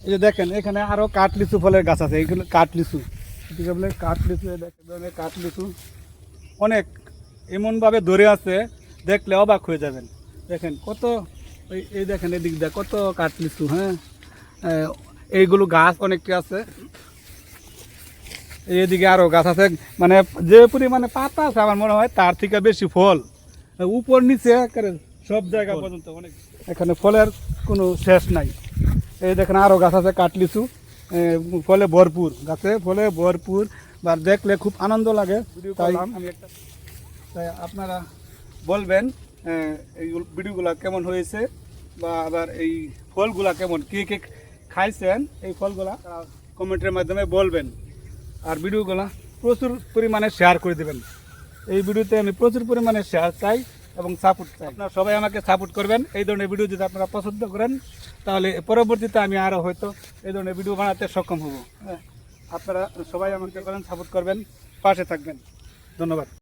এই যে দেখেন এখানে আরো কাঠলিচু ফলের গাছ আছে, এইগুলো কাঠলিচু, এদিকে বলে কাঠলিচু, দেখেন কাঠলিচু অনেক এমনভাবে ধরে আছে, দেখলে অবাক হয়ে যাবেন। দেখেন কত, এই দেখেন এদিক দিয়ে কত কাঠলিচু। হ্যাঁ, এইগুলো গাছ অনেকটি আছে, এইদিকে আরো গাছ আছে, মানে যে পরিমাণে পাতা আছে আমার মনে হয় তার থেকে বেশি ফল, উপর নিচে একেবারে সব জায়গা পর্যন্ত অনেক, এখানে ফলের কোনো শেষ নাই। এই দেখেন আরো গাছ আছে কাঠলিচু, ফলে ভরপুর, গাছে ফলে ভরপুর, বা দেখলে খুব আনন্দ লাগে। তাই আমি একটা, তাই আপনারা বলবেন এই ভিডিওগুলো কেমন হয়েছে, বা আবার এই ফলগুলা কেমন, কে কে খাইছেন এই ফলগুলা কমেন্টের মাধ্যমে বলবেন। আর ভিডিওগুলো প্রচুর পরিমাণে শেয়ার করে দেবেন। এই ভিডিওতে আমি প্রচুর পরিমাণে শেয়ার চাই এবং সাপোর্ট চাই। আপনারা সবাই আমাকে সাপোর্ট করবেন। এই ধরনের ভিডিও যদি আপনারা পছন্দ করেন তাহলে পরবর্তীতে আমি আরও হয়তো এই ধরনের ভিডিও বানাতে সক্ষম হব। হ্যাঁ, আপনারা সবাই আমাকে করেন, সাপোর্ট করবেন, পাশে থাকবেন। ধন্যবাদ।